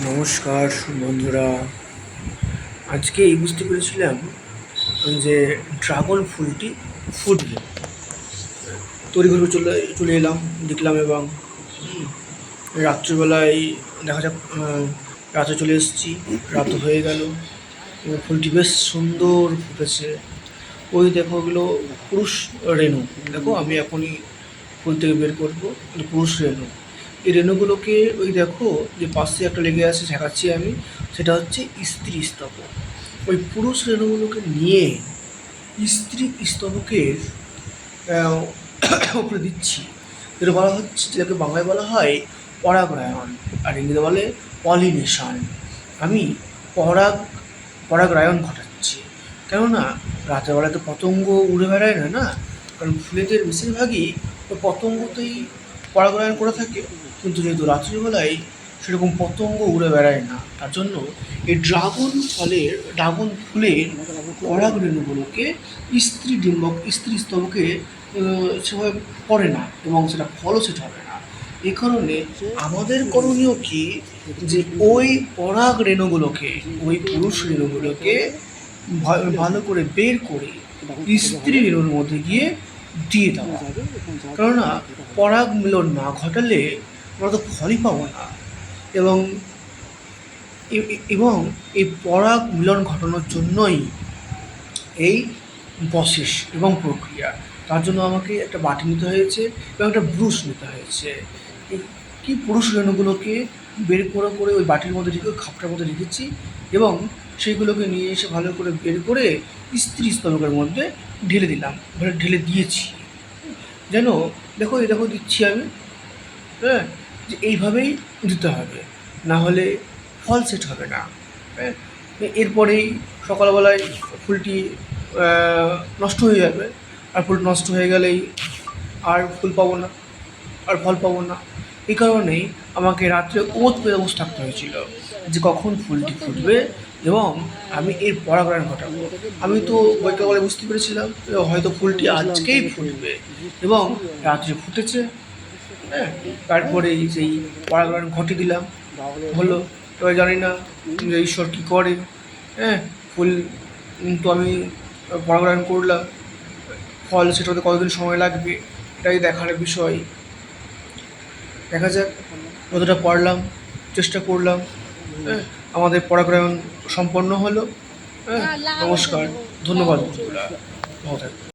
নমস্কার বন্ধুরা। আজকে এই বুঝতে পেরেছিলাম যে ড্রাগন ফুলটি ফুটবে। তড়িঘড়ি চলে চলে এলাম, দেখলাম এবং রাত্রিবেলায় দেখা যাক, রাতে চলে এসেছি, রাত হয়ে গেল এবং ফুলটি বেশ সুন্দর ফুটেছে। ওই দেখো, ওগুলো পুরুষ রেণু। দেখো, আমি এখনই ফুল থেকে বের করবো, পুরুষ রেণু। এই রেণুগুলোকে ওই দেখো যে পাশে একটা লেগে আছে, শেখাচ্ছি আমি, সেটা হচ্ছে স্ত্রী স্তবক। ওই পুরুষ রেণুগুলোকে নিয়ে স্ত্রী স্তবকের উপরে দিচ্ছি। যেটা বলা হচ্ছে, যেটাকে বাংলায় বলা হয় পরাগরায়ণ, আর ইংরেজিতে বলে পলিনেশন। আমি পরাগরায়ণ ঘটাচ্ছি। কেননা রাতের বেলা তো পতঙ্গ উড়ে বেড়ায় না, না, কারণ ফুলেদের বেশিরভাগই পতঙ্গতেই পরাগরায়ণ করে থাকে। কিন্তু যেহেতু রাত্রিবেলায় সেরকম পতঙ্গ উড়ে বেড়ায় না, তার জন্য এই ড্রাগন ফুলের পরাগ রেণুগুলোকে স্ত্রী স্তবকে সেভাবে পড়ে না এবং সেটা ফলও সেট হবে না। এই কারণে আমাদের করণীয় কি, যে ওই পরাগ রেণুগুলোকে, ওই পুরুষ রেণুগুলোকে ভালো করে বের করে স্ত্রী রেণুর মধ্যে গিয়ে দিয়ে দেওয়া। কেননা পরাগ মিলন না ঘটালে আমরা তো ফলই পাবো না। এবং এবং এই পরাগ মিলন ঘটানোর জন্যই এই প্রসেস এবং প্রক্রিয়া। তার জন্য আমাকে একটা বাটি নিতে হয়েছে এবং একটা ব্রুশ নিতে হয়েছে। কি পুরুষ রেণুগুলোকে বের করে করে ওই বাটির মধ্যে রেখে, খাপটার মধ্যে রেখেছি এবং সেইগুলোকে নিয়ে এসে ভালো করে বের করে স্ত্রী স্তবকের মধ্যে ঢেলে দিলাম, ঢেলে দিয়েছি। যেন দেখো, এই দেখো দিচ্ছি আমি, হ্যাঁ, যে এইভাবেই দিতে হবে, না হলে ফল সেট হবে না। হ্যাঁ, এরপরেই সকালবেলায় ফুলটি নষ্ট হয়ে যাবে, আর ফুল নষ্ট হয়ে গেলেই আর ফুল পাবো না, আর ফল পাবো না। এই কারণেই আমাকে রাত্রে ওত পেতে বসে থাকতে হয়েছিল যে কখন ফুলটি ফুটবে এবং আমি এর পরাগায়ন ঘটাবো। আমি তো বইটা বলে বুঝতে পেরেছিলাম হয়তো ফুলটি আজকেই ফুটবে, এবং রাত্রে ফুটেছে। হ্যাঁ, তারপরেই সেই পরাগায়ন ঘটিয়ে দিলাম, হলো। এবার জানি না যে ঈশ্বর কী করে। হ্যাঁ, ফুল তো আমি পরাগায়ন করলাম, ফল সেটা হতে কতদিন সময় লাগবে এটাই দেখার বিষয়। দেখা যাক, যতটা পারলাম চেষ্টা করলাম। হ্যাঁ, আমাদের পরাগায়ন সম্পন্ন হলো। হ্যাঁ, নমস্কার, ধন্যবাদ বন্ধুরা, ভালো থাকবেন।